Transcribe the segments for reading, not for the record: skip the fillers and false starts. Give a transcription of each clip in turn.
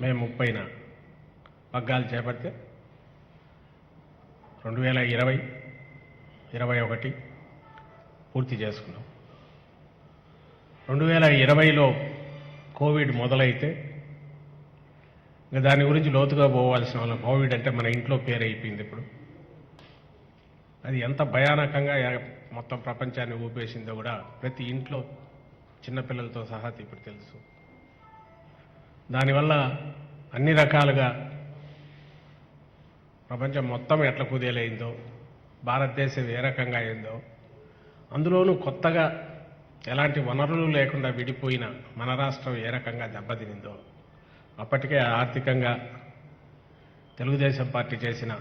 మే 30న పగ్గాలు చేపడితే 2020, 21 పూర్తి చేసుకున్నాం. 2020లో కోవిడ్ మొదలైతే దాని గురించి లోతుగా పోవాల్సిన వాళ్ళం. కోవిడ్ అంటే మన ఇంట్లో పేరైపోయింది. ఇప్పుడు అది ఎంత భయానకంగా మొత్తం ప్రపంచాన్ని ఊపేసిందో కూడా ప్రతి ఇంట్లో చిన్నపిల్లలతో సహా ఇప్పుడు తెలుసు. దానివల్ల అన్ని రకాలుగా ప్రపంచం మొత్తం ఎట్లా కుదేలైందో, భారతదేశం ఏ రకంగా అయిందో, అందులోనూ కొత్తగా ఎలాంటి వనరులు లేకుండా విడిపోయిన మన రాష్ట్రం ఏ రకంగా దెబ్బతినిందో, అప్పటికే ఆర్థికంగా తెలుగుదేశం పార్టీ చేసిన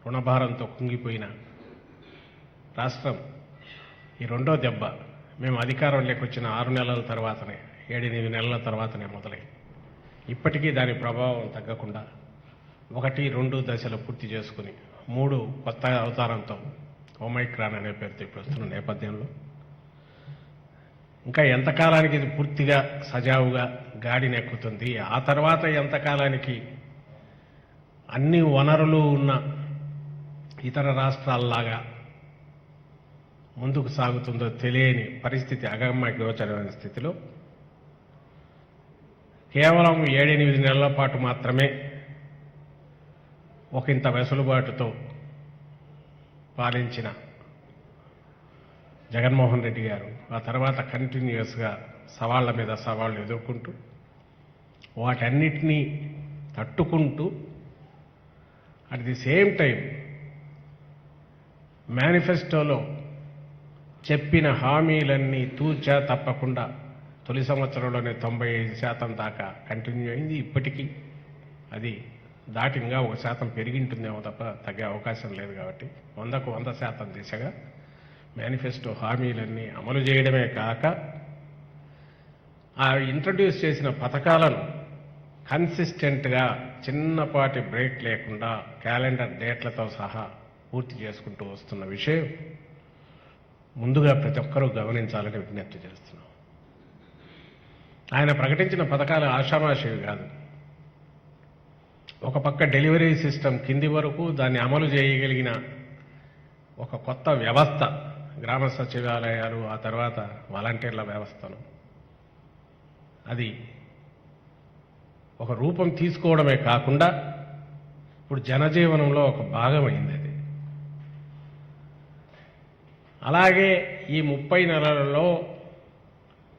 రుణభారంతో కుంగిపోయిన రాష్ట్రం ఈ రెండో దెబ్బ మేము అధికారంలోకి వచ్చిన 6 నెలల తర్వాతనే, 7-8 నెలల తర్వాతనే మొదలైంది. ఇప్పటికీ దాని ప్రభావం తగ్గకుండా 1, 2 దశలు పూర్తి చేసుకుని 3 కొత్త అవతారంతో ఒమైక్రాన్ అనే పేరుతో ఇప్పుడు వస్తున్న నేపథ్యంలో ఇంకా ఎంతకాలానికి ఇది పూర్తిగా సజావుగా గాడినెక్కుతుంది, ఆ తర్వాత ఎంతకాలానికి అన్ని వనరులు ఉన్న ఇతర రాష్ట్రాల్లాగా ముందుకు సాగుతుందో తెలియని పరిస్థితి, అగమ్య గోచరమైన స్థితిలో కేవలం 7-8 నెలల పాటు మాత్రమే ఒకంత వెసులుబాటుతో పాలించిన జగన్మోహన్ రెడ్డి గారు ఆ తర్వాత కంటిన్యూస్గా సవాళ్ల మీద సవాళ్లు ఎదుర్కొంటూ వాటన్నిటినీ తట్టుకుంటూ అట్ ది సేమ్ టైం మేనిఫెస్టోలో చెప్పిన హామీలన్నీ తూచా తప్పకుండా తొలి సంవత్సరంలోనే 95% దాకా కంటిన్యూ అయింది. ఇప్పటికీ అది దాటి ఇంకా 1% పెరిగింటుందేమో తప్ప తగ్గే అవకాశం లేదు. కాబట్టి 100కు 100% దిశగా మేనిఫెస్టో హామీలన్నీ అమలు చేయడమే కాక ఆ ఇంట్రడ్యూస్ చేసిన పథకాలను కన్సిస్టెంట్గా చిన్నపాటి బ్రేక్ లేకుండా క్యాలెండర్ డేట్లతో సహా పూర్తి చేసుకుంటూ వస్తున్న విషయం ముందుగా ప్రతి ఒక్కరూ గమనించాలని విజ్ఞప్తి చేస్తున్నాం. ఆయన ప్రకటించిన పథకాలు ఆషామాషివి కాదు. ఒక పక్క డెలివరీ సిస్టమ్ కింది వరకు దాన్ని అమలు చేయగలిగిన ఒక కొత్త వ్యవస్థ, గ్రామ సచివాలయాలు, ఆ తర్వాత వాలంటీర్ల వ్యవస్థను, అది ఒక రూపం తీసుకోవడమే కాకుండా ఇప్పుడు జనజీవనంలో ఒక భాగమైంది. అది అలాగే ఈ 30 నెలలలో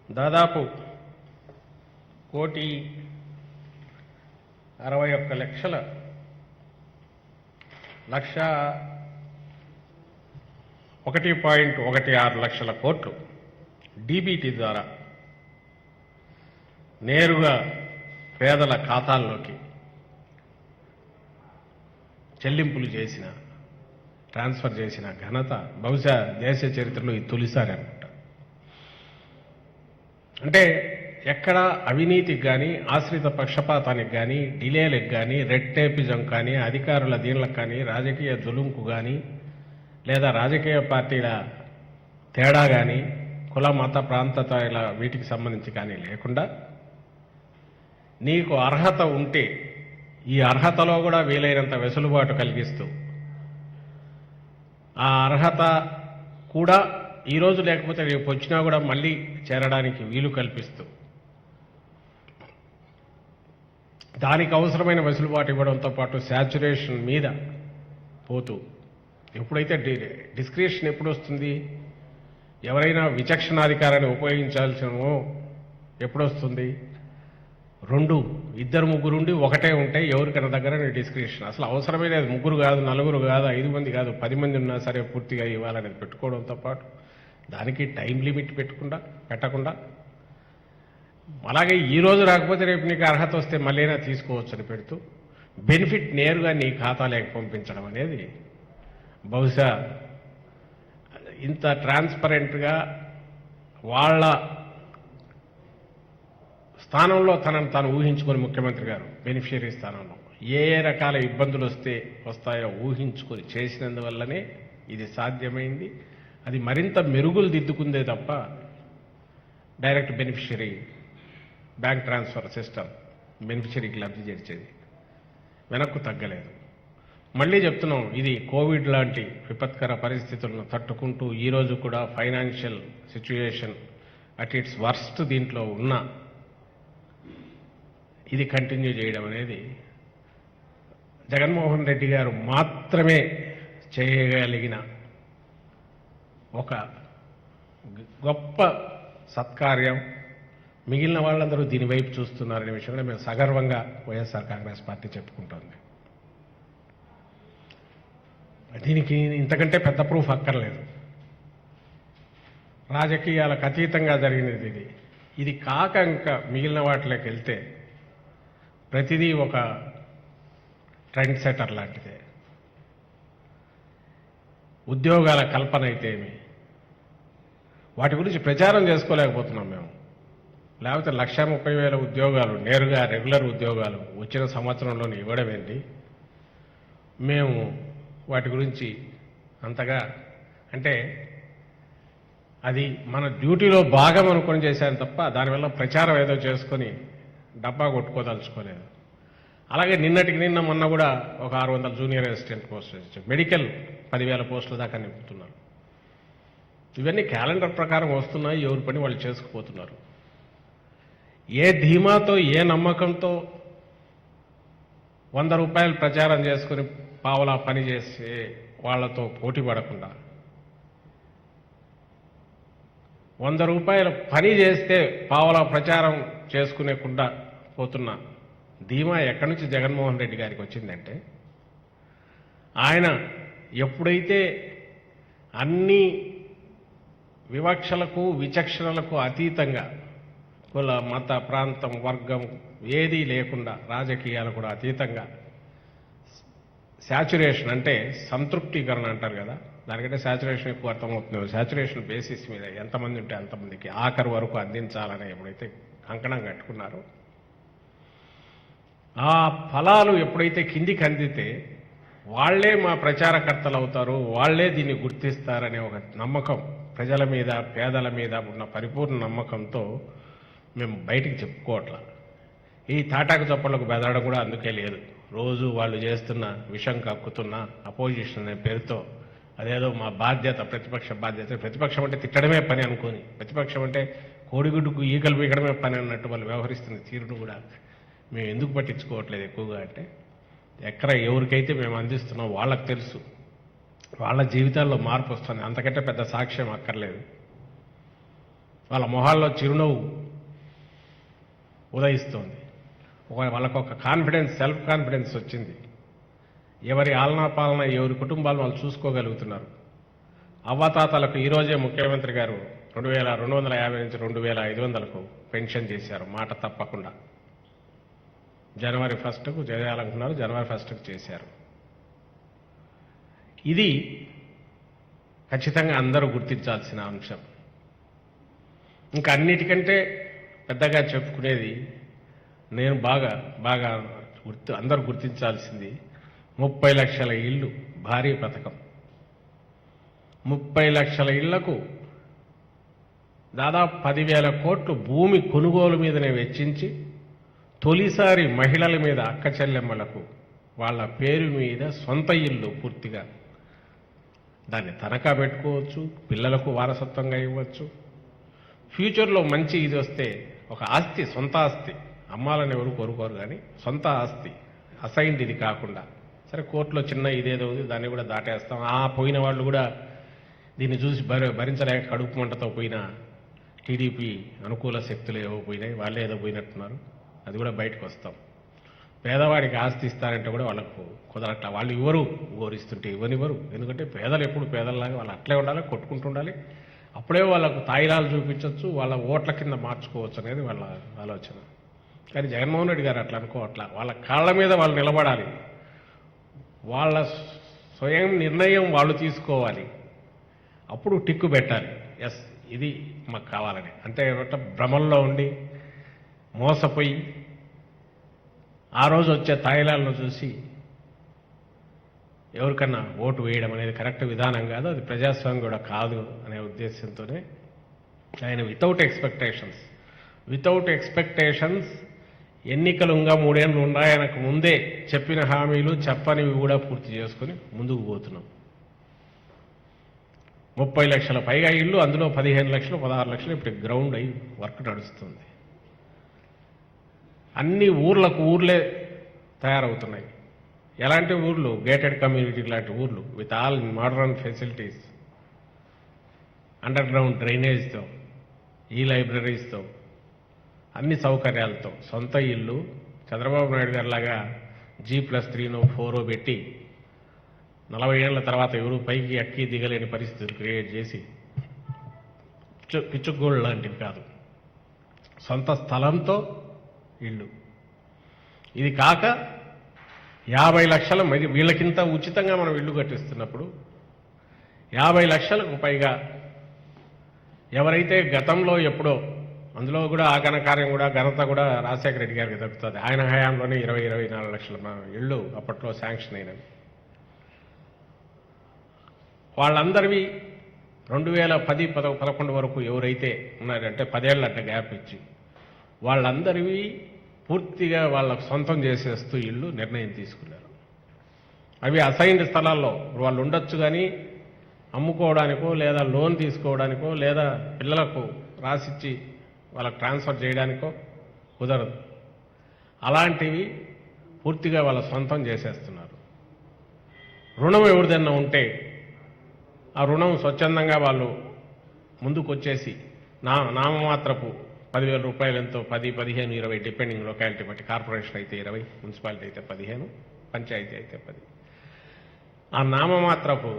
దాదాపు 1,61,16 లక్షల కోట్లు డీబీటీ ద్వారా నేరుగా పేదల ఖాతాల్లోకి చెల్లింపులు చేసిన, ట్రాన్స్ఫర్ చేసిన ఘనత బహుశా దేశ చరిత్రలో ఇది తొలిసారి అనుకుంటా. అంటే ఎక్కడ అవినీతికి కానీ, ఆశ్రిత పక్షపాతానికి కానీ, డిలేలకు కానీ, రెడ్ టేపిజం కానీ, అధికారుల దీనిలకు కానీ, రాజకీయ జులుంకు కానీ, లేదా రాజకీయ పార్టీల తేడా కానీ, కుల మత ప్రాంతత ఇలా వీటికి సంబంధించి కానీ లేకుండా నీకు అర్హత ఉంటే ఈ అర్హతలో కూడా వీలైనంత వెసులుబాటు కలిగిస్తూ, ఆ అర్హత కూడా ఈరోజు లేకపోతే రేపు వచ్చినా కూడా మళ్ళీ చేరడానికి వీలు కల్పిస్తూ దానికి అవసరమైన వెసులుబాటు ఇవ్వడంతో పాటు శాచ్యురేషన్ మీద పోతూ, ఎప్పుడైతే డిస్క్రిప్షన్ ఎప్పుడు వస్తుంది, ఎవరైనా విచక్షణాధికారాన్ని ఉపయోగించాల్సినో ఎప్పుడు వస్తుంది, 2, 2, 3 ఉండి ఒకటే ఉంటే ఎవరికైనా దగ్గర డిస్క్రిప్షన్ అసలు అవసరమే లేదు. 3 కాదు, 4 కాదు, 5 మంది కాదు, 10 మంది ఉన్నా సరే పూర్తిగా ఇవ్వాలనేది పెట్టుకోవడంతో పాటు దానికి టైం లిమిట్ పెట్టకుండా అలాగే ఈ రోజు రాకపోతే రేపు నీకు అర్హత వస్తే మళ్ళీనా తీసుకోవచ్చు అని పెడుతూ బెనిఫిట్ నేరుగా నీ ఖాతాలోకి పంపించడం అనేది బహుశా ఇంత ట్రాన్స్పరెంట్గా వాళ్ళ స్థానంలో తనను తాను ఊహించుకొని ముఖ్యమంత్రి గారు బెనిఫిషియరీ స్థానంలో ఏ రకాల ఇబ్బందులు వస్తాయో ఊహించుకొని చేసినందువల్లనే ఇది సాధ్యమైంది. అది మరింత మెరుగులు దిద్దుకుందే తప్ప direct beneficiary bank transfer system బెనిఫిషరీకి లబ్ధి చేర్చేది. వెనక్కు తగ్గలేదు. మళ్ళీ చెప్తున్నాం, ఇది కోవిడ్ లాంటి విపత్కర పరిస్థితులను తట్టుకుంటూ ఈరోజు కూడా financial situation at its worst దీంట్లో ఉన్న ఇది కంటిన్యూ చేయడం అనేది జగన్మోహన్ రెడ్డి గారు మాత్రమే చేయగలిగిన ఒక గొప్ప సత్కార్యం. మిగిలిన వాళ్ళందరూ దీని వైపు చూస్తున్నారనే విషయంలో మేము సగర్వంగా వైఎస్ఆర్ కాంగ్రెస్ పార్టీ చెప్పుకుంటోంది. దీనికి ఇంతకంటే పెద్ద ప్రూఫ్ అక్కర్లేదు. రాజకీయాలకు అతీతంగా జరిగినది ఇది. ఇది కాక ఇంకా మిగిలిన వాటిలోకి వెళ్తే ప్రతిదీ ఒక ట్రెండ్ సెటర్ లాంటిదే. ఉద్యోగాల కల్పన అయితే ఏమి, వాటి గురించి ప్రచారం చేసుకోలేకపోతున్నాం మేము. లేకపోతే 1,30,000 ఉద్యోగాలు నేరుగా రెగ్యులర్ ఉద్యోగాలు వచ్చిన సంవత్సరంలోనే ఇవ్వడం ఏంటి? మేము వాటి గురించి అంతగా అంటే అది మన డ్యూటీలో భాగం అనుకొని చేశాను తప్ప దానివల్ల ప్రచారం ఏదో చేసుకొని డబ్బా కొట్టుకోదలుచుకోలేదు. అలాగే నిన్నటికి నిన్న మొన్న కూడా ఒక 600 జూనియర్ అసిస్టెంట్ పోస్టులు ఇచ్చారు. మెడికల్ 10,000 పోస్టుల దాకా నింపుతున్నారు. ఇవన్నీ క్యాలెండర్ ప్రకారం వస్తున్నాయి. ఎవరి పని వాళ్ళు చేసుకుపోతున్నారు. ఏ ధీమాతో ఏ నమ్మకంతో 100 రూపాయలు ప్రచారం చేసుకుని పావలా పని చేసే వాళ్లతో పోటీ పడకుండా 100 రూపాయలు పని చేస్తే పావలా ప్రచారం చేసుకునేకుండా పోతున్న ధీమా ఎక్కడి నుంచి జగన్మోహన్ రెడ్డి గారికి వచ్చిందంటే, ఆయన ఎప్పుడైతే అన్ని వివక్షలకు విచక్షణలకు అతీతంగా కుల మత ప్రాంతం వర్గం ఏదీ లేకుండా రాజకీయాలు కూడా అతీతంగా శాచురేషన్ అంటే సంతృప్తీకరణ అంటారు కదా, దానికంటే శాచురేషన్ ఎక్కువ అర్థమవుతుంది. శాచురేషన్ బేసిస్ మీద ఎంతమంది ఉంటే అంతమందికి ఆఖరి వరకు అందించాలని ఎప్పుడైతే కంకణం కట్టుకున్నారో, ఆ ఫలాలు ఎప్పుడైతే కిందికి అందితే వాళ్లే మా ప్రచారకర్తలు అవుతారు, వాళ్లే దీన్ని గుర్తిస్తారనే ఒక నమ్మకం ప్రజల మీద పేదల మీద ఉన్న పరిపూర్ణ నమ్మకంతో మేము బయటికి చెప్పుకోవట్లా. ఈ తాటాకు చప్పళ్లకు బెదరడం కూడా అందుకే లేదు. రోజు వాళ్ళు చేస్తున్న విషం కక్కుతున్న అపోజిషన్ అనే పేరుతో అదేదో మా బాధ్యత, ప్రతిపక్ష బాధ్యత, ప్రతిపక్షం అంటే తిట్టడమే పని అనుకోని, ప్రతిపక్షం అంటే కోడిగుడ్డుకు ఈకలు పీకడమే పని అన్నట్టు వాళ్ళు వ్యవహరిస్తున్న తీరును కూడా మేము ఎందుకు పట్టించుకోవట్లేదు ఎక్కువగా అంటే, ఎక్కడ ఎవరికైతే మేము అందిస్తున్నాం వాళ్ళకు తెలుసు, వాళ్ళ జీవితాల్లో మార్పు వస్తుంది. అంతకంటే పెద్ద సాక్ష్యం అక్కర్లేదు. వాళ్ళ మొహాల్లో చిరునవ్వు ఉదయిస్తోంది. వాళ్ళకు ఒక కాన్ఫిడెన్స్, సెల్ఫ్ కాన్ఫిడెన్స్ వచ్చింది. ఎవరి ఆలనా పాలన ఎవరి కుటుంబాలను వాళ్ళు చూసుకోగలుగుతున్నారు. అవ్వాతాతలకు ఈరోజే ముఖ్యమంత్రి గారు 2,250 నుంచి 2,500కు పెన్షన్ చేశారు మాట తప్పకుండా. జనవరి 1కు చేయాలనుకున్నారు, జనవరి 1కు చేశారు. ఇది ఖచ్చితంగా అందరూ గుర్తించాల్సిన అంశం. ఇంకా అన్నిటికంటే పెద్దగా చెప్పుకునేది, నేను బాగా అందరూ గుర్తించాల్సింది 30 లక్షల ఇళ్లు భారీ పథకం. 30 లక్షల ఇళ్లకు దాదాపు 10,000 కోట్లు భూమి కొనుగోలు మీదనే వెచ్చించి తొలిసారి మహిళల మీద, అక్క చెల్లెమ్మలకు వాళ్ళ పేరు మీద సొంత ఇల్లు పూర్తిగా దాన్ని తనఖా పెట్టుకోవచ్చు, పిల్లలకు వారసత్వంగా ఇవ్వచ్చు. ఫ్యూచర్లో మంచి ఇది వస్తే ఒక ఆస్తి, సొంత ఆస్తి అమ్మాలని ఎవరు కోరుకోరు, కానీ సొంత ఆస్తి అసైన్డ్ ఇది కాకుండా, సరే కోర్టులో చిన్న ఇదేదో దాన్ని కూడా దాటేస్తాం. పోయిన వాళ్ళు కూడా దీన్ని చూసి భరించలేక కడుపు మంటతో పోయిన టీడీపీ అనుకూల శక్తులు ఏవో పోయినాయి, వాళ్ళే ఏదో పోయినట్టున్నారు. అది కూడా బయటకు వస్తాం. పేదవాడికి ఆస్తి ఇస్తారంటే కూడా వాళ్ళకు కుదరట్లా. వాళ్ళు ఇవ్వరు, గోరిస్తుంటే ఇవ్వనివ్వరు. ఎందుకంటే పేదలు ఎప్పుడు పేదల్లాగా వాళ్ళు అట్లే ఉండాలి, కొట్టుకుంటుండాలి. అప్పుడే వాళ్ళకు తాయిలాలు చూపించవచ్చు, వాళ్ళ ఓట్ల కింద మార్చుకోవచ్చు అనేది వాళ్ళ ఆలోచన. కానీ జగన్మోహన్ రెడ్డి గారు అట్లా అనుకోవట్లా. వాళ్ళ కాళ్ల మీద వాళ్ళు నిలబడాలి, వాళ్ళ స్వయం నిర్ణయం వాళ్ళు తీసుకోవాలి, అప్పుడు టిక్కు పెట్టాలి, ఎస్ ఇది మాకు కావాలని. అంతే భ్రమంలో ఉండి మోసపోయి ఆ రోజు వచ్చే తాయిలాలను చూసి ఎవరికన్నా ఓటు వేయడం అనేది కరెక్ట్ విధానం కాదు, అది ప్రజాస్వామ్యం కూడా కాదు అనే ఉద్దేశంతోనే ఆయన వితౌట్ ఎక్స్పెక్టేషన్స్ ఎన్నికలు ఇంకా 3 ఏళ్ళు ఉన్నాయనకు ముందే చెప్పిన హామీలు చెప్పనివి కూడా పూర్తి చేసుకుని ముందుకు పోతున్నాం. 30 లక్షల పైగా ఇళ్ళు, అందులో 15 లక్షలు 16 లక్షలు ఇప్పుడు గ్రౌండ్ అయి వర్క్ నడుస్తుంది. అన్ని ఊర్లకు ఊర్లే తయారవుతున్నాయి. ఎలాంటి ఊర్లు? గేటెడ్ కమ్యూనిటీ లాంటి ఊర్లు with all modern facilities, underground డ్రైనేజ్తో, ఈ లైబ్రరీస్తో, అన్ని సౌకర్యాలతో సొంత ఇల్లు. చంద్రబాబు నాయుడు గారి లాగా G+3నో 4 పెట్టి 40 ఏళ్ల తర్వాత ఎవరు పైకి ఎక్కి దిగలేని పరిస్థితులు క్రియేట్ చేసి పిచ్చుగోళ్ళు లాంటివి కాదు, సొంత స్థలంతో ఇళ్ళు. ఇది కాక 50 లక్షల వీళ్ళకింత ఉచితంగా మనం ఇల్లు కట్టిస్తున్నప్పుడు 50 లక్షలకు పైగా ఎవరైతే గతంలో ఎప్పుడో, అందులో కూడా ఆ ఘనకార్యం కూడా ఘనత కూడా రాజశేఖర రెడ్డి గారికి దక్కుతుంది. ఆయన హయాంలోనే 24 లక్షల ఇళ్ళు అప్పట్లో శాంక్షన్ అయినవి. వాళ్ళందరివి 2010-11 వరకు ఎవరైతే ఉన్నారంటే 10 ఏళ్ళ గ్యాప్ ఇచ్చి వాళ్ళందరివి పూర్తిగా వాళ్ళకు సొంతం చేసేస్తూ ఇళ్ళు నిర్ణయం తీసుకున్నారు. అవి అసైన్డ్ స్థలాల్లో వాళ్ళు ఉండొచ్చు, కానీ అమ్ముకోవడానికో లేదా లోన్ తీసుకోవడానికో లేదా పిల్లలకు రాసిచ్చి వాళ్ళకు ట్రాన్స్ఫర్ చేయడానికో కుదరదు. అలాంటివి పూర్తిగా వాళ్ళ సొంతం చేసేస్తున్నారు. రుణం ఎవరిదన్నా ఉంటే ఆ రుణం స్వచ్ఛందంగా వాళ్ళు ముందుకు వచ్చేసి నామమాత్రపు 10,000 రూపాయలు ఎంతో 10, 15, 20 డిపెండింగ్ లొకాలిటీ బట్టి, కార్పొరేషన్ అయితే 20, మున్సిపాలిటీ అయితే 15, పంచాయతీ అయితే 10, ఆ నామమాత్రపు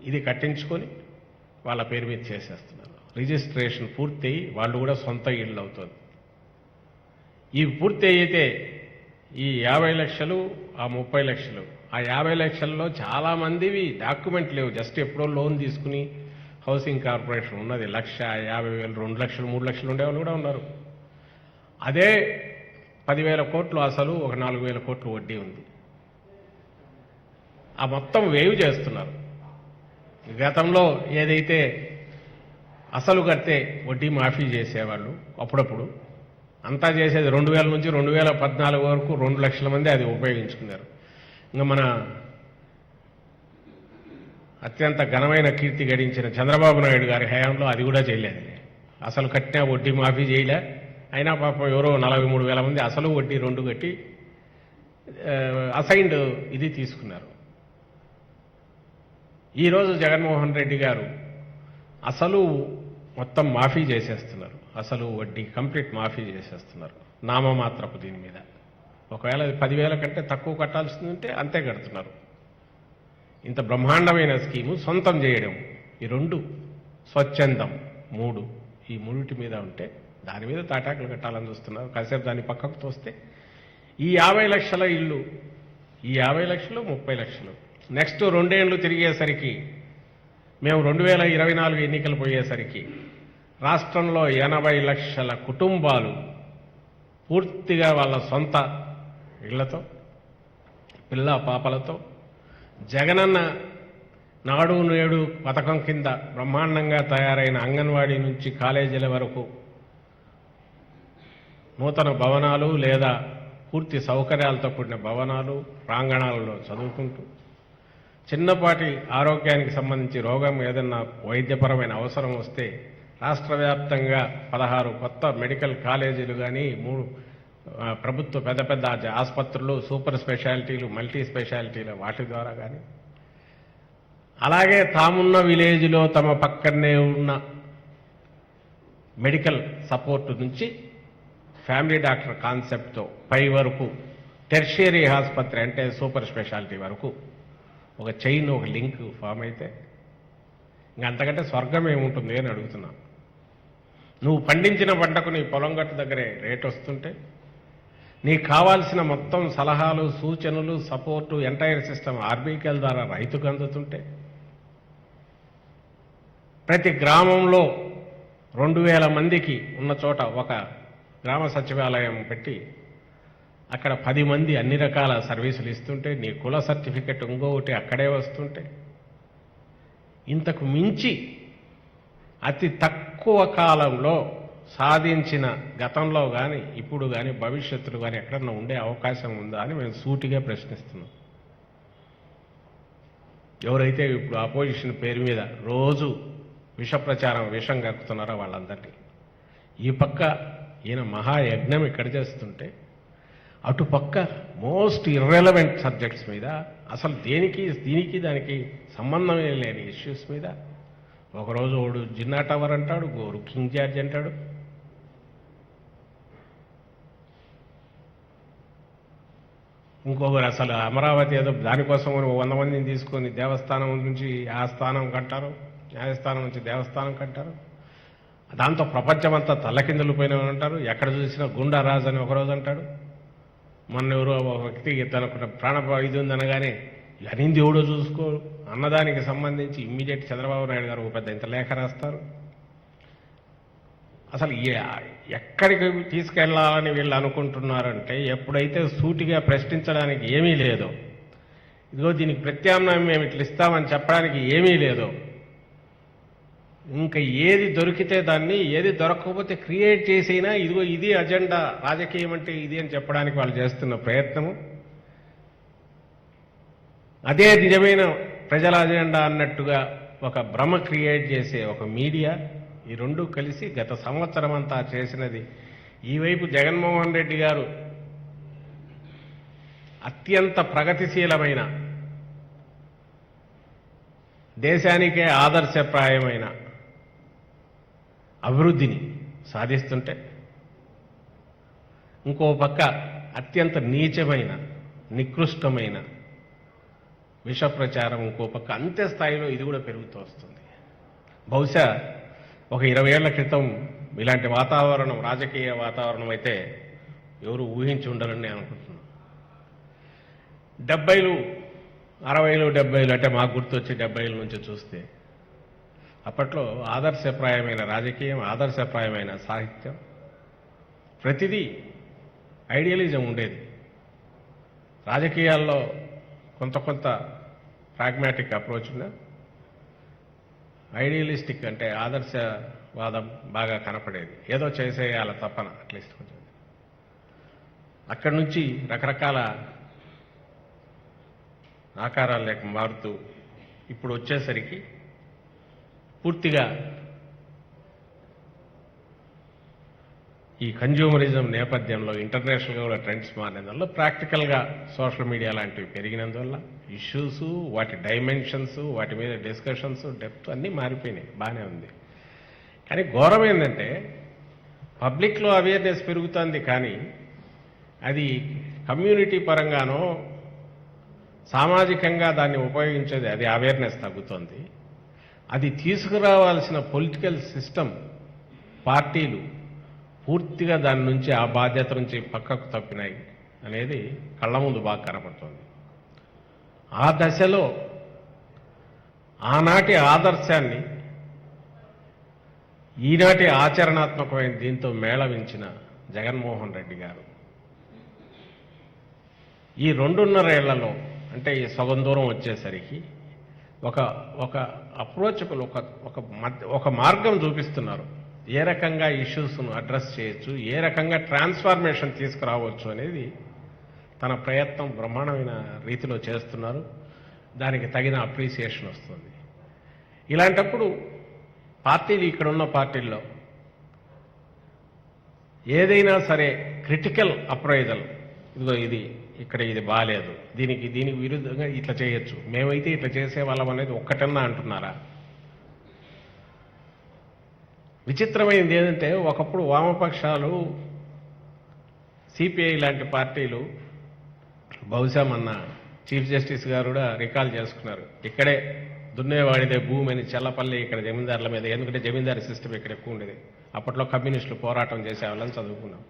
ఇది కట్టించుకొని వాళ్ళ పేరు మీద చేసేస్తున్నారు. రిజిస్ట్రేషన్ పూర్తి అయ్యి వాళ్ళు కూడా సొంత ఇళ్ళు అవుతుంది. ఇవి పూర్తి అయితే ఈ 50 లక్షలు, ఆ 30 లక్షలు, ఆ 50 లక్షల్లో చాలా మందివి డాక్యుమెంట్ లేవు. జస్ట్ ఎప్పుడో లోన్ తీసుకుని హౌసింగ్ కార్పొరేషన్ ఉన్నది 1,50,000, 2 లక్షలు, 3 లక్షలు ఉండేవాళ్ళు కూడా ఉన్నారు. అదే 10,000 కోట్లు అసలు, ఒక 4,000 కోట్లు వడ్డీ ఉంది. ఆ మొత్తం వేవ్ చేస్తున్నారు. గతంలో ఏదైతే అసలు కడితే వడ్డీ మాఫీ చేసేవాళ్ళు అప్పుడప్పుడు, అంతా చేసేది 2000 నుంచి 2014 వరకు 2 లక్షల మంది అది ఉపయోగించుకున్నారు. ఇంకా మన అత్యంత ఘనమైన కీర్తి గడించిన చంద్రబాబు నాయుడు గారి హయాంలో అది కూడా చేయలేదు. అసలు కట్టినా వడ్డీ మాఫీ చేయలే. అయినా పాపం ఎవరో 43,000 మంది అసలు వడ్డీ 2 కట్టి అసైన్డ్ ఇది తీసుకున్నారు. ఈరోజు జగన్మోహన్ రెడ్డి గారు అసలు మొత్తం మాఫీ చేసేస్తున్నారు. అసలు వడ్డీ కంప్లీట్ మాఫీ చేసేస్తున్నారు నామమాత్రపు దీని మీద. ఒకవేళ 10,000 కంటే తక్కువ కట్టాల్సి ఉంటే అంతే కడుతున్నారు. ఇంత బ్రహ్మాండమైన స్కీము సొంతం చేయడం, ఈ 2 స్వచ్ఛందం 3, ఈ 3 మీద ఉంటే దాని మీద తాటాకులు కట్టాలని చూస్తున్నారు. కాసేపు దాన్ని పక్కకు తోస్తే ఈ 50 లక్షల ఇల్లు, ఈ 50 లక్షలు 30 లక్షలు నెక్స్ట్ 2 ఏళ్లు తిరిగేసరికి, మేము 2024 ఎన్నికలు పోయేసరికి రాష్ట్రంలో 80 లక్షల కుటుంబాలు పూర్తిగా వాళ్ళ సొంత ఇళ్లతో, పిల్ల పాపలతో, జగనన్న నాడు నేడు పథకం కింద బ్రహ్మాండంగా తయారైన అంగన్వాడీ నుంచి కాలేజీల వరకు నూతన భవనాలు లేదా పూర్తి సౌకర్యాలతో కూడిన భవనాలు, ప్రాంగణాలలో చదువుకుంటూ, చిన్నపాటి ఆరోగ్యానికి సంబంధించి రోగం ఏదన్నా వైద్యపరమైన అవసరం వస్తే రాష్ట్ర వ్యాప్తంగా 16 కొత్త మెడికల్ కాలేజీలు కానీ, 3 ప్రభుత్వ పెద్ద పెద్ద ఆసుపత్రులు, సూపర్ స్పెషాలిటీలు, మల్టీ స్పెషాలిటీలు వాటి ద్వారా కానీ, అలాగే తామున్న విలేజ్లో తమ పక్కనే ఉన్న మెడికల్ సపోర్ట్ నుంచి ఫ్యామిలీ డాక్టర్ కాన్సెప్ట్తో పై వరకు టెర్షియరీ ఆసుపత్రి అంటే సూపర్ స్పెషాలిటీ వరకు ఒక చైన్, ఒక లింక్ ఫామ్ అయితే ఇంకా అంతకంటే స్వర్గం ఏముంటుంది అని అడుగుతున్నా. నువ్వు పండించిన పంటకు నీ పొలం గట్టు దగ్గరే రేట్ వస్తుంటే, నీకు కావాల్సిన మొత్తం సలహాలు, సూచనలు, సపోర్టు ఎంటైర్ సిస్టమ్ ఆర్బీకేల ద్వారా రైతుకు అందుతుంటే, ప్రతి గ్రామంలో 2,000 మందికి ఉన్న చోట ఒక గ్రామ సచివాలయం పెట్టి అక్కడ 10 మంది అన్ని రకాల సర్వీసులు ఇస్తుంటే, నీ కుల సర్టిఫికెట్ ఇంకొకటి అక్కడే వస్తుంటే, ఇంతకు మించి అతి తక్కువ కాలంలో సాధించిన గతంలో కానీ ఇప్పుడు కానీ భవిష్యత్తులో కానీ ఎక్కడన్నా ఉండే అవకాశం ఉందా అని మేము సూటిగా ప్రశ్నిస్తున్నాం. ఎవరైతే ఇప్పుడు అపోజిషన్ పేరు మీద రోజు విష ప్రచారం విషం కక్కుతున్నారో వాళ్ళందరినీ ఈ పక్క ఈయన మహాయజ్ఞం ఇక్కడ చేస్తుంటే అటు పక్క మోస్ట్ ఇర్రెలవెంట్ సబ్జెక్ట్స్ మీద అసలు దీనికి దానికి సంబంధమే లేని ఇష్యూస్ మీద ఒకరోజు వాడు జిన్నా టవర్ అంటాడు, గోరు కింగ్ జార్జ్ అంటాడు. ఇంకొకరు అసలు అమరావతి ఏదో దానికోసం 100 మందిని తీసుకొని దేవస్థానం నుంచి ఆ స్థానం కంటారు, న్యాయస్థానం నుంచి దేవస్థానం కంటారు. దాంతో ప్రపంచమంతా తల్లకిందులు పోయిన అంటారు. ఎక్కడ చూసినా గుండారాజు అని ఒకరోజు అంటాడు. మొన్న ఎవరో ఒక వ్యక్తి తనకు ప్రాణ ఇది ఉందనగానే అనింది ఎవడో చూసుకో అన్నదానికి సంబంధించి ఇమ్మీడియట్ చంద్రబాబు నాయుడు గారు ఒక పెద్ద ఇంత లేఖ రాస్తారు. అసలు ఎక్కడికి తీసుకెళ్లాలని వీళ్ళు అనుకుంటున్నారంటే ఎప్పుడైతే సూటిగా ప్రశ్నించడానికి ఏమీ లేదో, ఇదిగో దీనికి ప్రత్యామ్నాయం మేము ఇట్లా ఇస్తామని చెప్పడానికి ఏమీ లేదో, ఇంకా ఏది దొరికితే దాన్ని, ఏది దొరకకపోతే క్రియేట్ చేసినా ఇదిగో ఇది అజెండా, రాజకీయం అంటే ఇది అని చెప్పడానికి వాళ్ళు చేస్తున్న ప్రయత్నము, అదే నిజమైన ప్రజల అజెండా అన్నట్టుగా ఒక భ్రమ క్రియేట్ చేసే ఒక మీడియా, ఈ రెండు కలిసి గత సంవత్సరం అంతా చేసినది. ఈవైపు జగన్మోహన్ రెడ్డి గారు అత్యంత ప్రగతిశీలమైన, దేశానికే ఆదర్శప్రాయమైన అభివృద్ధిని సాధిస్తుంటే, ఇంకో పక్క అత్యంత నీచమైన, నికృష్టమైన విష ప్రచారం ఇంకో పక్క అంత్య స్థాయిలో ఇది కూడా పెరుగుతూ వస్తుంది. బహుశా ఒక 20 ఏళ్ల క్రితం ఇలాంటి వాతావరణం, రాజకీయ వాతావరణం అయితే ఎవరు ఊహించి ఉండరని నేను అనుకుంటున్నాను. 70లు 60లు 70లు అంటే మాకు గుర్తొచ్చి 70ల నుంచి చూస్తే అప్పట్లో ఆదర్శప్రాయమైన రాజకీయం, ఆదర్శప్రాయమైన సాహిత్యం, ప్రతిదీ ఐడియలిజం ఉండేది. రాజకీయాల్లో కొంత ప్రాగ్మాటిక్ అప్రోచ్ ఉన్న, ఐడియలిస్టిక్ అంటే ఆదర్శవాదం బాగా కనపడేది. ఏదో చేసేయాల తప్పన అట్లీస్ట్ కొంచెం. అక్కడి నుంచి రకరకాల ఆకారాలు లేక మారుతూ ఇప్పుడు వచ్చేసరికి పూర్తిగా ఈ కన్జ్యూమరిజం నేపథ్యంలో ఇంటర్నేషనల్గా కూడా ట్రెండ్స్ మారినందువల్ల, ప్రాక్టికల్గా సోషల్ మీడియా లాంటివి పెరిగినందువల్ల ఇష్యూస్, వాటి డైమెన్షన్స్, వాటి మీద డిస్కషన్స్, డెప్త్ అన్నీ మారిపోయినాయి. బాగానే ఉంది. కానీ ఘోరం ఏంటంటే పబ్లిక్లో అవేర్నెస్ పెరుగుతుంది, కానీ అది కమ్యూనిటీ పరంగానో సామాజికంగా దాన్ని ఉపయోగించేది, అది అవేర్నెస్ తగ్గుతుంది. అది తీసుకురావాల్సిన పొలిటికల్ సిస్టమ్, పార్టీలు పూర్తిగా దాని నుంచి, ఆ బాధ్యత నుంచి పక్కకు తప్పినాయి అనేది కళ్ళ ముందు బాగా కనపడుతుంది. ఆ దశలో ఆనాటి ఆదర్శాన్ని ఈనాటి ఆచరణాత్మకమైన దీంతో మేళవించిన జగన్మోహన్ రెడ్డి గారు ఈ 2.5 ఏళ్లలో, అంటే ఈ సగం దూరం వచ్చేసరికి ఒక అప్రోచబుల్, ఒక మార్గం చూపిస్తున్నారు. ఏ రకంగా ఇష్యూస్ను అడ్రస్ చేయొచ్చు, ఏ రకంగా ట్రాన్స్ఫార్మేషన్ తీసుకురావచ్చు అనేది తన ప్రయత్నం బ్రహ్మాండమైన రీతిలో చేస్తున్నారు. దానికి తగిన అప్రిసియేషన్ వస్తుంది. ఇలాంటప్పుడు పార్టీలు, ఇక్కడున్న పార్టీల్లో ఏదైనా సరే క్రిటికల్ అప్రైజల్, ఇదిగో ఇది బాలేదు, దీనికి విరుద్ధంగా ఇట్లా చేయొచ్చు, మేమైతే ఇట్లా చేసేవాళ్ళం అనేది ఒక్కటన్నా అంటున్నారా? విచిత్రమైనది ఏంటంటే, ఒకప్పుడు వామపక్షాలు, సిపిఐ లాంటి పార్టీలు, బహుశా మొన్న చీఫ్ జస్టిస్ గారు కూడా రికాల్ చేసుకున్నారు, ఇక్కడే దున్నేవాడిదే భూమి అని, చెల్లపల్లి ఇక్కడ జమీందారుల మీద, ఎందుకంటే జమీందారీ సిస్టమ్ ఇక్కడ ఎక్కువ ఉండేది. అప్పట్లో కమ్యూనిస్టులు పోరాటం చేసేవాళ్ళని చదువుకున్నాం.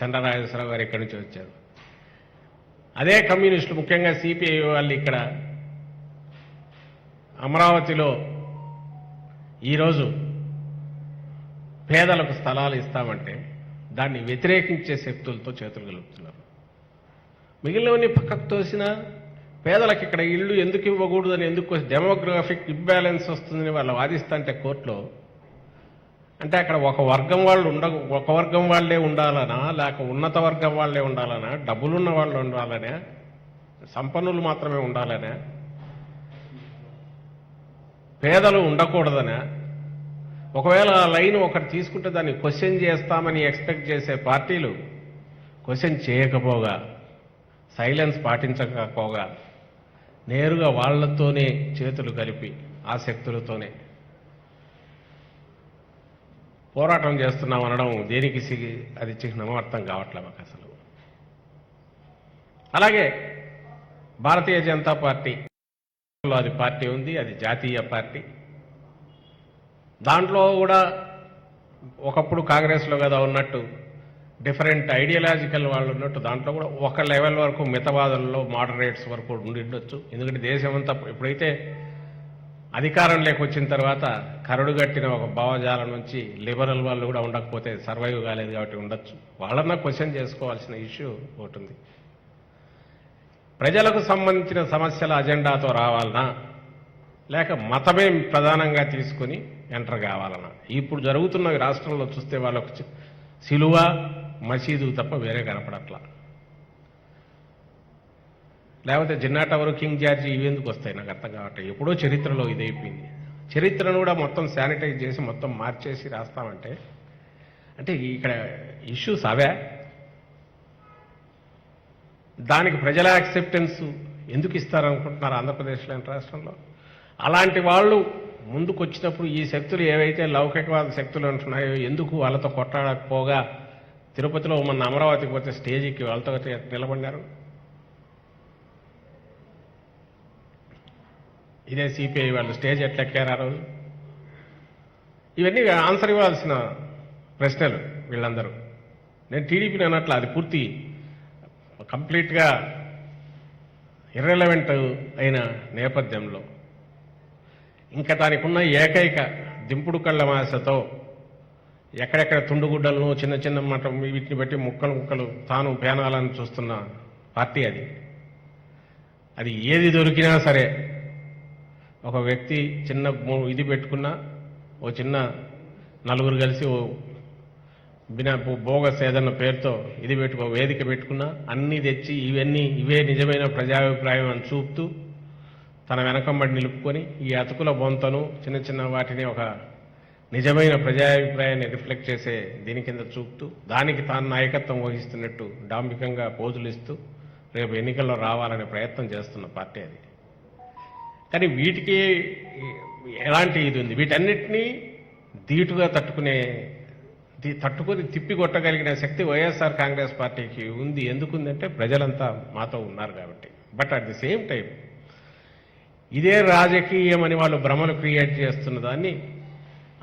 చంద్రరాజేశ్వరరావు గారు ఇక్కడి నుంచి వచ్చారు. అదే కమ్యూనిస్టులు, ముఖ్యంగా సిపిఐ వాళ్ళు ఇక్కడ అమరావతిలో ఈరోజు పేదలకు స్థలాలు ఇస్తామంటే దాన్ని వ్యతిరేకించే శక్తులతో చేతులు కలుపుతున్నారు. మిగిలినవన్నీ పక్కకు తోసినా పేదలకు ఇక్కడ ఇళ్ళు ఎందుకు ఇవ్వకూడదని, ఎందుకు డెమోగ్రాఫిక్ ఇంబ్యాలెన్స్ వస్తుందని వాళ్ళు వాదిస్తుంటే కోర్టులో, అంటే అక్కడ ఒక వర్గం వాళ్ళే ఉండాలనా, లేక ఉన్నత వర్గం వాళ్ళే ఉండాలనా, డబ్బులున్న వాళ్ళు ఉండాలనే, సంపన్నులు మాత్రమే ఉండాలనే, పేదలు ఉండకూడదనే? ఒకవేళ ఆ లైన్ ఒకటి తీసుకుంటే దాన్ని క్వశ్చన్ చేస్తామని ఎక్స్పెక్ట్ చేసే పార్టీలు క్వశ్చన్ చేయకపోగా, సైలెన్స్ పాటించకపోగా, నేరుగా వాళ్లతోనే చేతులు కలిపి ఆ శక్తులతోనే పోరాటం చేస్తున్నాం అనడం దేనికి అది చిహ్నమో అర్థం కావట్లే మాకు అసలు. అలాగే భారతీయ జనతా పార్టీ, అది పార్టీ ఉంది, అది జాతీయ పార్టీ. దాంట్లో కూడా ఒకప్పుడు కాంగ్రెస్లో కదా ఉన్నట్టు డిఫరెంట్ ఐడియాలజికల్ వాళ్ళు ఉన్నట్టు దాంట్లో కూడా ఒక లెవెల్ వరకు మితవాదుల్లో మోడరేట్స్ వరకు ఉండిండొచ్చు. ఎందుకంటే దేశం అంతా ఎప్పుడైతే అధికారం లేకొచ్చిన తర్వాత కరడుగట్టిన ఒక భావజాలం నుంచి లిబరల్ వాళ్ళు కూడా ఉండకపోతే సర్వైవ్ కాలేదు కాబట్టి ఉండొచ్చు. వాళ్ళన్నా క్వశ్చన్ చేసుకోవాల్సిన ఇష్యూ ఒకటి ఉంది. ప్రజలకు సంబంధించిన సమస్యల అజెండాతో రావాలనా, లేక మతమే ప్రధానంగా తీసుకుని ఎంటర్ కావాలనా? ఇప్పుడు జరుగుతున్న రాష్ట్రంలో చూస్తే వాళ్ళకు సిలువ, మసీదు తప్ప వేరే కనపడట్లా. లేకపోతే జిన్నా టవర్, కింగ్ జార్జి ఇవెందుకు వస్తాయి నాకు అర్థం కావట్లేదు. ఎప్పుడో చరిత్రలో ఇదైపోయింది. చరిత్రను కూడా మొత్తం శానిటైజ్ చేసి మొత్తం మార్చేసి రాస్తామంటే అంటే ఇక్కడ ఇష్యూస్ అవే. దానికి ప్రజల యాక్సెప్టెన్స్ ఎందుకు ఇస్తారనుకుంటున్నారు ఆంధ్రప్రదేశ్లో, రాష్ట్రంలో? అలాంటి వాళ్ళు ముందుకు వచ్చినప్పుడు ఈ శక్తులు ఏవైతే లౌకికవాద శక్తులు అంటున్నాయో ఎందుకు వాళ్ళతో కొట్టాడకపోగా తిరుపతిలో మొన్న అమరావతికి పోతే స్టేజీకి వాళ్ళతో నిలబడినారు? ఇదే సిపిఐ వాళ్ళు స్టేజ్ ఎట్లా ఎక్కారు ఆ రోజు? ఇవన్నీ ఆన్సర్ ఇవ్వాల్సిన ప్రశ్నలు వీళ్ళందరూ. నేను టీడీపీని అన్నట్ల అది పూర్తి కంప్లీట్గా ఇర్రెలవెంట్ అయిన నేపథ్యంలో ఇంకా దానికి ఉన్న ఏకైక దింపుడు కళ్ళ మాసతో ఎక్కడెక్కడ తుండుగుడ్డలను చిన్న చిన్న మాట వీటిని బట్టి ముక్కలు తాను పేనాలని చూస్తున్న పార్టీ అది. అది ఏది దొరికినా సరే ఒక వ్యక్తి చిన్న ఇది పెట్టుకున్నా, ఓ చిన్న నలుగురు కలిసి ఓ బోగస్ ఏదన్న పేరుతో ఇది పెట్టుకో వేదిక పెట్టుకున్నా అన్నీ తెచ్చి ఇవే నిజమైన ప్రజాభిప్రాయం అని చూపుతూ తన వెనకంబడి నిలుపుకొని ఈ అతుకుల బొంతను చిన్న చిన్న వాటిని ఒక నిజమైన ప్రజాభిప్రాయాన్ని రిఫ్లెక్ట్ చేసే దీని కింద చూపుతూ దానికి తాను నాయకత్వం వహిస్తున్నట్టు డాంబికంగా పోజులు ఇస్తూ రేపు ఎన్నికల్లో రావాలనే ప్రయత్నం చేస్తున్న పార్టీ అది. కానీ వీటికి ఎలాంటి ఇది ఉంది? వీటన్నిటినీ ధీటుగా తట్టుకుని తిప్పి కొట్టగలిగిన శక్తి వైఎస్ఆర్ కాంగ్రెస్ పార్టీకి ఉంది. ఎందుకుందంటే ప్రజలంతా మాతో ఉన్నారు కాబట్టి. But at the same time ఇదే రాజకీయమని వాళ్ళు భ్రమలు క్రియేట్ చేస్తున్న దాన్ని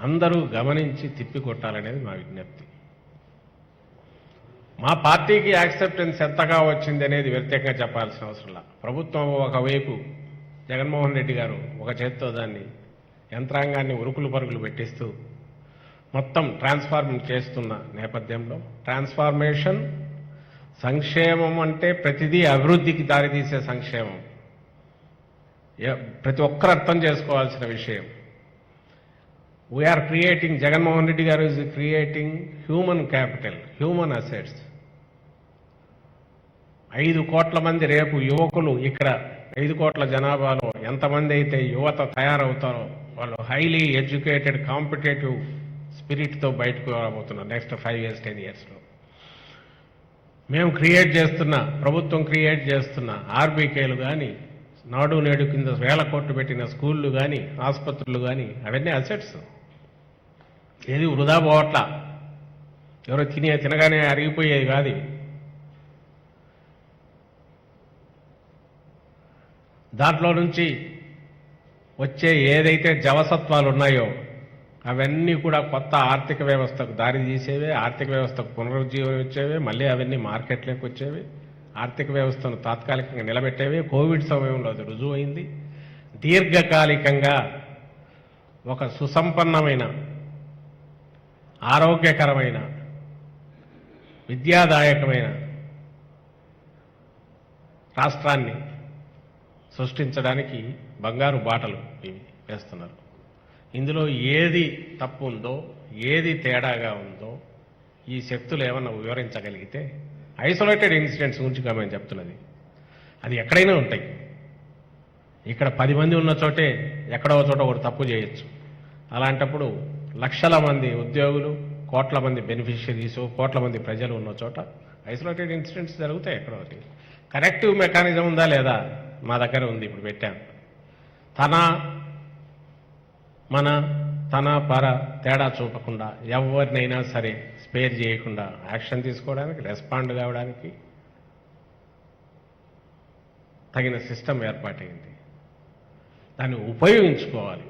అందరూ గమనించి తిప్పి కొట్టాలనేది మా విజ్ఞప్తి. మా పార్టీకి యాక్సెప్టెన్స్ ఎంతగా వచ్చింది అనేది వ్యతిరేకంగా చెప్పాల్సిన అవసరంలా. ప్రభుత్వం ఒకవైపు జగన్మోహన్ రెడ్డి గారు ఒక చేత్తో దాన్ని యంత్రాంగాన్ని ఉరుకులు పరుగులు పెట్టిస్తూ మొత్తం ట్రాన్స్ఫార్మ్ చేస్తున్న నేపథ్యంలో ట్రాన్స్ఫార్మేషన్ సంక్షేమం అంటే ప్రతిదీ అభివృద్ధికి దారితీసే సంక్షేమం ప్రతి ఒక్కరు అర్థం చేసుకోవాల్సిన విషయం. వీఆర్ క్రియేటింగ్, జగన్మోహన్ రెడ్డి గారు is creating human capital, human assets. 5 కోట్ల మంది రేపు యువకులు ఇక్కడ 5 కోట్ల జనాభాలో ఎంతమంది అయితే యువత తయారవుతారో వాళ్ళు హైలీ ఎడ్యుకేటెడ్ కాంపిటేటివ్ స్పిరిట్తో బయటకు రాబోతున్నారు నెక్స్ట్ 5 years 10 yearsలో. మేము క్రియేట్ చేస్తున్న, ప్రభుత్వం క్రియేట్ చేస్తున్న ఆర్బీకేలు కానీ, నాడు నేడు కింద 1000 కోట్లు పెట్టిన స్కూళ్ళు కానీ, ఆసుపత్రులు కానీ అవన్నీ అసెట్స్. ఏది వృధా పోవట్లా, ఎవరో తినగానే అరిగిపోయేది కాదు. దాంట్లో నుంచి వచ్చే ఏదైతే జవసత్వాలు ఉన్నాయో అవన్నీ కూడా కొత్త ఆర్థిక వ్యవస్థకు దారి తీసేవే, ఆర్థిక వ్యవస్థకు పునరుజ్జీవం ఇచ్చేవే, మళ్ళీ అవన్నీ మార్కెట్లోకి వచ్చేవి, ఆర్థిక వ్యవస్థను తాత్కాలికంగా నిలబెట్టేవే. కోవిడ్ సమయంలో అది రుజువైంది. దీర్ఘకాలికంగా ఒక సుసంపన్నమైన, ఆరోగ్యకరమైన, విద్యాదాయకమైన రాష్ట్రాన్ని సృష్టించడానికి బంగారు బాటలు ఇవి వేస్తున్నారు. ఇందులో ఏది తప్పు ఉందో, ఏది తేడాగా ఉందో ఈ శక్తులు ఏమన్నా వివరించగలిగితే, ఐసోలేటెడ్ ఇన్సిడెంట్స్ గురించి మేము చెప్తున్నది, అది ఎక్కడైనా ఉంటాయి. ఇక్కడ 10 మంది ఉన్న చోటే ఎక్కడో చోట ఒకటి తప్పు చేయొచ్చు. అలాంటప్పుడు లక్షల మంది ఉద్యోగులు, కోట్ల మంది బెనిఫిషియరీస్, కోట్ల మంది ప్రజలు ఉన్న చోట ఐసోలేటెడ్ ఇన్సిడెంట్స్ జరుగుతాయి. ఎక్కడో ఒకటి కరెక్టివ్ మెకానిజం ఉందా లేదా? మా దగ్గర ఉంది, ఇప్పుడు పెట్టాం. తన పర తేడా చూపకుండా ఎవరినైనా సరే స్పేర్ చేయకుండా యాక్షన్ తీసుకోవడానికి, రెస్పాండ్ కావడానికి తగిన సిస్టమ్ ఏర్పాటైంది. దాన్ని ఉపయోగించుకోవాలి.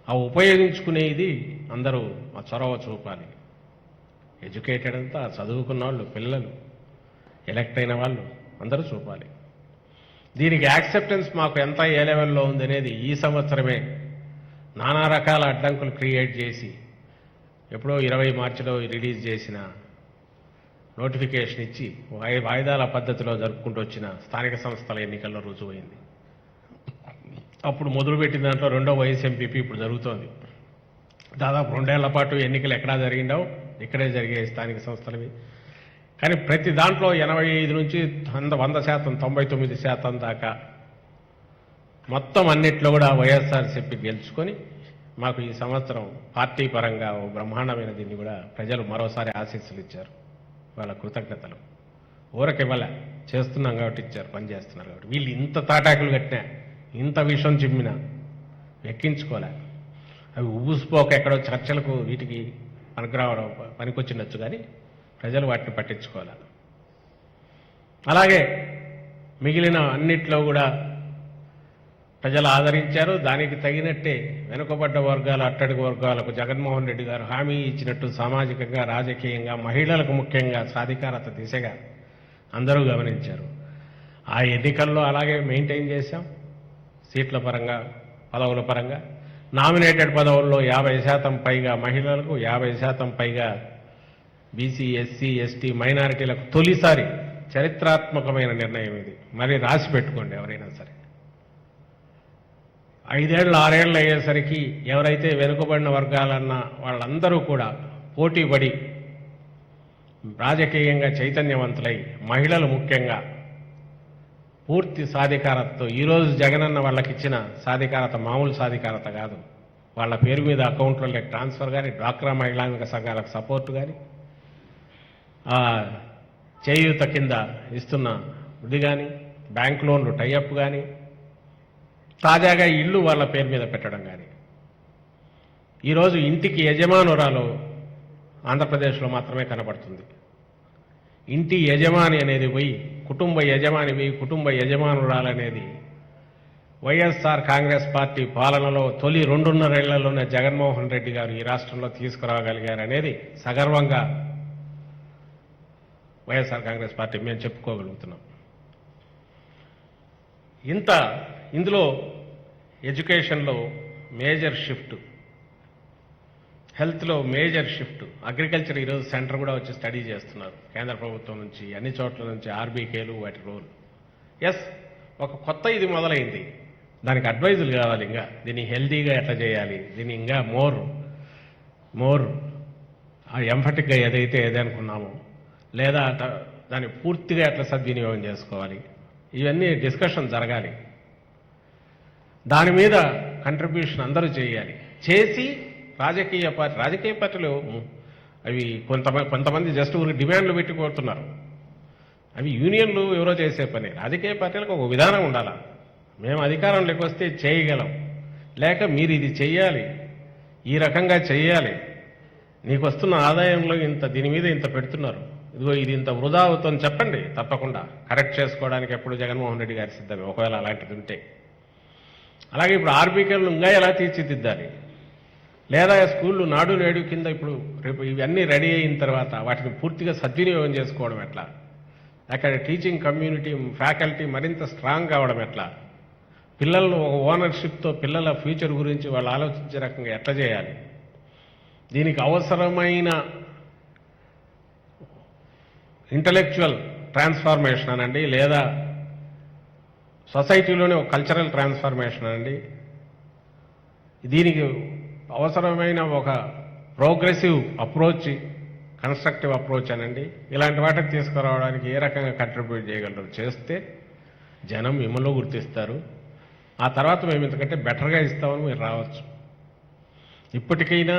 ఆ ఉపయోగించుకునేది అందరూ ఆ చొరవ చూపాలి. ఎడ్యుకేటెడ్ అంతా, చదువుకున్న వాళ్ళు, పిల్లలు, ఎలక్ట్ అయిన వాళ్ళు అందరూ చూపాలి. దీనికి యాక్సెప్టెన్స్ మాకు ఎంత ఏ లెవెల్లో ఉందనేది ఈ సంవత్సరమే నానా రకాల అడ్డంకులు క్రియేట్ చేసి ఎప్పుడో 20 మార్చిలో రిలీజ్ చేసిన నోటిఫికేషన్ ఇచ్చి వాయిదాల పద్ధతిలో జరుపుకుంటూ వచ్చిన స్థానిక సంస్థల ఎన్నికల్లో రుజువైంది. అప్పుడు మొదలుపెట్టిన దాంట్లో రెండో వైఎస్ ఎంపీపీ ఇప్పుడు జరుగుతోంది. దాదాపు 2 ఏళ్ల పాటు ఎన్నికలు ఎక్కడా జరిగిండవు, ఇక్కడే జరిగే స్థానిక సంస్థలవి. కానీ ప్రతి దాంట్లో 85 నుంచి 100%, 99% దాకా మొత్తం అన్నిట్లో కూడా వైఎస్ఆర్సీపీ గెలుచుకొని మాకు ఈ సంవత్సరం పార్టీ పరంగా ఓ బ్రహ్మాండమైన దీన్ని కూడా ప్రజలు మరోసారి ఆశీస్సులు ఇచ్చారు. వాళ్ళ కృతజ్ఞతలు ఊరకివ్వలే, చేస్తున్నాం కాబట్టి ఇచ్చారు, పని చేస్తున్నారు కాబట్టి. వీళ్ళు ఇంత తాటాకులు కట్టినా, ఇంత విషం చిమ్మినా ఎక్కించుకోలే. అవి ఊసిపోక ఎక్కడో చర్చలకు వీటికి పనికిరావడం పనికొచ్చిండొచ్చు, కానీ ప్రజలు వాటిని పట్టించుకోవాలి. అలాగే మిగిలిన అన్నిట్లో కూడా ప్రజలు ఆదరించారు. దానికి తగినట్టే వెనుకబడ్డ వర్గాలు, అట్టడుగు వర్గాలకు జగన్మోహన్ రెడ్డి గారు హామీ ఇచ్చినట్టు సామాజికంగా, రాజకీయంగా, మహిళలకు ముఖ్యంగా సాధికారత దిశగా అందరూ గమనించారు. ఆ ఎన్నికల్లో అలాగే మెయింటైన్ చేశాం. సీట్ల పరంగా, పదవుల పరంగా నామినేటెడ్ పదవుల్లో 50% పైగా మహిళలకు, 50% పైగా బీసీ, ఎస్సీ, ఎస్టీ, మైనారిటీలకు తొలిసారి చరిత్రాత్మకమైన నిర్ణయం ఇది. మరి రాసి పెట్టుకోండి ఎవరైనా సరే. 5 ఏళ్ళు 6 ఏళ్ళు అయ్యేసరికి ఎవరైతే వెనుకబడిన వర్గాలన్న వాళ్ళందరూ కూడా పోటీపడి రాజకీయంగా చైతన్యవంతులై, మహిళలు ముఖ్యంగా పూర్తి సాధికారతతో, ఈరోజు జగనన్న వాళ్ళకిచ్చిన సాధికారత మామూలు సాధికారత కాదు. వాళ్ళ పేరు మీద అకౌంట్లలో ట్రాన్స్ఫర్ కానీ, డ్వాక్రా మహిళా సంఘాలకు సపోర్టు కానీ, చేయూత కింద ఇస్తున్న వృద్ధి కానీ, బ్యాంక్ లోన్లు టైఅప్ కానీ, తాజాగా ఇల్లు వాళ్ళ పేరు మీద పెట్టడం కానీ, ఈరోజు ఇంటికి యజమానురాలు ఆంధ్రప్రదేశ్లో మాత్రమే కనబడుతుంది. ఇంటి యజమాని అనేది పోయి కుటుంబ యజమాని పోయి కుటుంబ యజమానురాలనేది వైఎస్ఆర్ కాంగ్రెస్ పార్టీ పాలనలో తొలి 2.5 ఏళ్లలోనే జగన్మోహన్ రెడ్డి గారు ఈ రాష్ట్రంలో తీసుకురాగలిగారనేది సగర్వంగా వైఎస్ఆర్ కాంగ్రెస్ పార్టీ మేము చెప్పుకోగలుగుతున్నాం. ఇందులో ఎడ్యుకేషన్లో మేజర్ షిఫ్ట్, హెల్త్లో మేజర్ షిఫ్ట్, అగ్రికల్చర్ ఈరోజు సెంటర్ కూడా వచ్చి స్టడీ చేస్తున్నారు కేంద్ర ప్రభుత్వం నుంచి, అన్ని చోట్ల నుంచి ఆర్బీకేలు, వాటి రోల్. ఒక కొత్త ఇది మొదలైంది. దానికి అడ్వైజులు కావాలి. ఇంకా దీన్ని హెల్తీగా ఎట్లా చేయాలి, దీన్ని ఇంకా మోర్ ఎంఫటిక్గా ఏదనుకున్నామో, లేదా దాన్ని పూర్తిగా ఎట్లా సద్వినియోగం చేసుకోవాలి, ఇవన్నీ డిస్కషన్ జరగాలి. దాని మీద కంట్రిబ్యూషన్ అందరూ చేయాలి. చేసి రాజకీయ పార్టీలు అవి కొంతమంది జస్ట్ ఊరికి డిమాండ్లు పెట్టి కోరుతున్నారు. అవి యూనియన్లు ఎవరో చేసే పని. రాజకీయ పార్టీలకు ఒక విధానం ఉండాలా. మేము అధికారంలోకి వస్తే చేయగలం, లేక మీరు ఇది చెయ్యాలి, ఈ రకంగా చెయ్యాలి, నీకు వస్తున్న ఆదాయంలో దీని మీద ఇంత పెడుతున్నారు, ఇదిగో ఇది ఇంత వృధా అవుతుందని చెప్పండి. తప్పకుండా కరెక్ట్ చేసుకోవడానికి ఎప్పుడు జగన్మోహన్ రెడ్డి గారి సిద్ధమే, ఒకవేళ అలాంటిది ఉంటే. అలాగే ఇప్పుడు ఆర్బీకేలను ఇంకా ఎలా తీర్చిదిద్దాలి, లేదా స్కూళ్ళు నాడు నేడు కింద ఇప్పుడు రేపు ఇవన్నీ రెడీ అయిన తర్వాత వాటిని పూర్తిగా సద్వినియోగం చేసుకోవడం ఎట్లా, అక్కడ టీచింగ్ కమ్యూనిటీ, ఫ్యాకల్టీ మరింత స్ట్రాంగ్ కావడం ఎట్లా, పిల్లలను ఓనర్షిప్తో పిల్లల ఫ్యూచర్ గురించి వాళ్ళు ఆలోచించే రకంగా ఎట్లా చేయాలి, దీనికి అవసరమైన ఇంటలెక్చువల్ ట్రాన్స్ఫార్మేషన్ అనండి, లేదా సొసైటీలోనే ఒక కల్చరల్ ట్రాన్స్ఫార్మేషన్ అనండి, దీనికి అవసరమైన ఒక ప్రోగ్రెసివ్ అప్రోచ్, కన్స్ట్రక్టివ్ అప్రోచ్ అనండి, ఇలాంటి వాటిని తీసుకురావడానికి ఏ రకంగా కంట్రిబ్యూట్ చేయగలరు చేస్తే జనం మిమ్మల్ని గుర్తిస్తారు. ఆ తర్వాత మేము ఇంతకంటే బెటర్గా ఇస్తామని మీరు రావచ్చు. ఇప్పటికైనా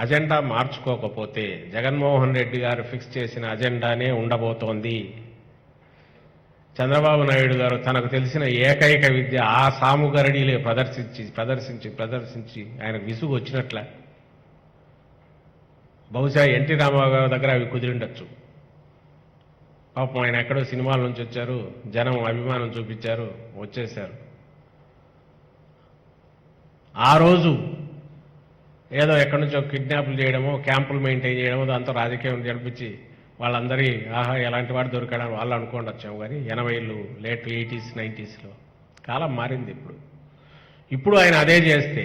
అజెండా మార్చుకోకపోతే జగన్మోహన్ రెడ్డి గారు ఫిక్స్ చేసిన అజెండానే ఉండబోతోంది. చంద్రబాబు నాయుడు గారు తనకు తెలిసిన ఏకైక విద్య ఆ సాముగరణిలే ప్రదర్శించి ఆయనకు విసుగు వచ్చినట్ల. బహుశా ఎన్టీ రామారావు గారి దగ్గర అవి కుదిరిండొచ్చు. పాపం ఆయన ఎక్కడో సినిమాల నుంచి వచ్చారు, జనం అభిమానం చూపించారు, వచ్చేశారు. ఆ రోజు ఏదో ఎక్కడి నుంచో కిడ్నాప్లు చేయడమో, క్యాంపులు మెయింటైన్ చేయడమో, దాంతో రాజకీయం జరిపించి వాళ్ళందరి ఆహా ఎలాంటి వాడు దొరికాడని వాళ్ళు అనుకోండి వచ్చాము. కానీ 80లు లేట్ 80s 90sలో కాలం మారింది. ఇప్పుడు ఆయన అదే చేస్తే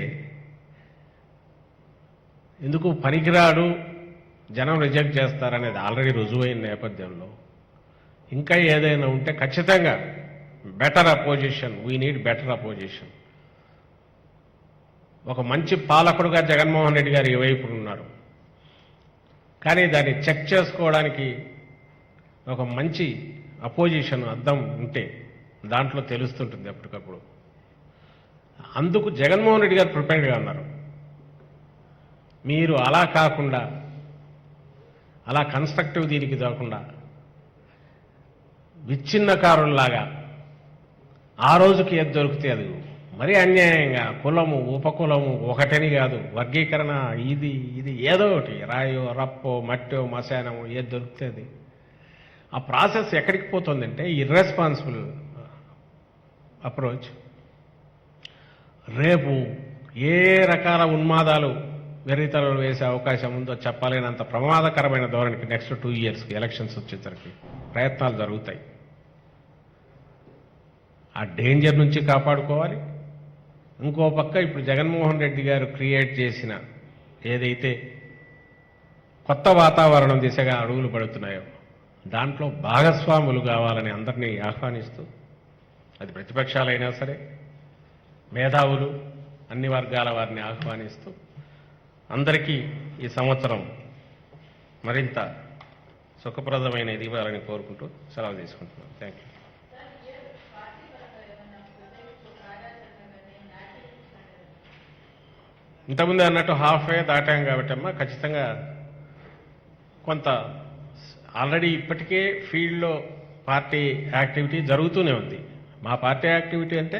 ఎందుకు పనికిరాడు, జనం రిజెక్ట్ చేస్తారనేది ఆల్రెడీ రుజువైన నేపథ్యంలో ఇంకా ఏదైనా ఉంటే ఖచ్చితంగా better opposition, we need better opposition. ఒక మంచి పాలకుడుగా జగన్మోహన్ రెడ్డి గారు ఈ వైపు ఉన్నారు. కానీ దాన్ని చెక్ చేసుకోవడానికి ఒక మంచి అపోజిషన్ అద్దం ఉంటే దాంట్లో తెలుస్తుంటుంది ఎప్పటికప్పుడు. అందుకు జగన్మోహన్ రెడ్డి గారు ప్రిపేర్డ్గా ఉన్నారు. మీరు అలా కాకుండా, అలా కన్స్ట్రక్టివ్ దీనికి కాకుండా విచ్ఛిన్నకారుల్లాగా ఆ రోజుకి ఏది దొరికితే అది మరీ అన్యాయంగా కులము ఉపకులము ఒకటని కాదు, వర్గీకరణ ఇది ఏదో ఒకటి రాయో రప్పో మట్టో మశానమో ఏది దొరికితే అది. ఆ ప్రాసెస్ ఎక్కడికి పోతుందంటే ఇర్రెస్పాన్సిబుల్ అప్రోచ్. రేపు ఏ రకాల ఉన్మాదాలు వెర్రితలలు వేసే అవకాశం ఉందో చెప్పలేనంత ప్రమాదకరమైన ధోరణికి నెక్స్ట్ 2 yearsకి ఎలక్షన్స్ వచ్చేసరికి ప్రయత్నాలు జరుగుతాయి. ఆ డేంజర్ నుంచి కాపాడుకోవాలి. ఇంకో పక్క ఇప్పుడు జగన్మోహన్ రెడ్డి గారు క్రియేట్ చేసిన ఏదైతే కొత్త వాతావరణం దిశగా అడుగులు పడుతున్నాయో దాంట్లో భాగస్వాములు కావాలని అందరినీ ఆహ్వానిస్తూ, అది ప్రతిపక్షాలైనా సరే మేధావులు అన్ని వర్గాల వారిని ఆహ్వానిస్తూ అందరికీ ఈ సంవత్సరం మరింత సుఖప్రదమైన ఇది ఇవ్వాలని కోరుకుంటూ సెలవు తీసుకుంటున్నాను. Thank you. ఇంతకుముందు అన్నట్టు హాఫ్ వే దాటాం కాబట్టి అమ్మా ఖచ్చితంగా కొంత ఆల్రెడీ ఇప్పటికే ఫీల్డ్లో పార్టీ యాక్టివిటీ జరుగుతూనే ఉంది. మా పార్టీ యాక్టివిటీ అంటే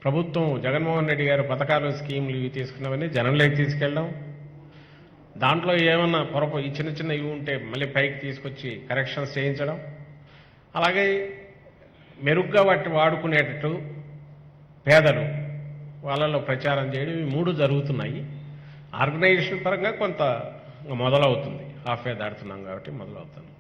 ప్రభుత్వం జగన్మోహన్ రెడ్డి గారు పథకాలు స్కీములు ఇవి తీసుకున్నవన్నీ జనంలోకి తీసుకెళ్ళడం, దాంట్లో ఏమన్నా ఈ చిన్న ఇవి ఉంటే మళ్ళీ పైకి తీసుకొచ్చి కరెక్షన్స్ చేయించడం, అలాగే మెరుగ్గా వాటిని వాడుకునేటట్టు పేదలు వాళ్ళలో ప్రచారం చేయడం, ఇవి 3 జరుగుతున్నాయి. ఆర్గనైజేషన్ పరంగా కొంత మొదలవుతుంది. హాఫ్ వే దాడుతున్నాం కాబట్టి మొదలవుతాను.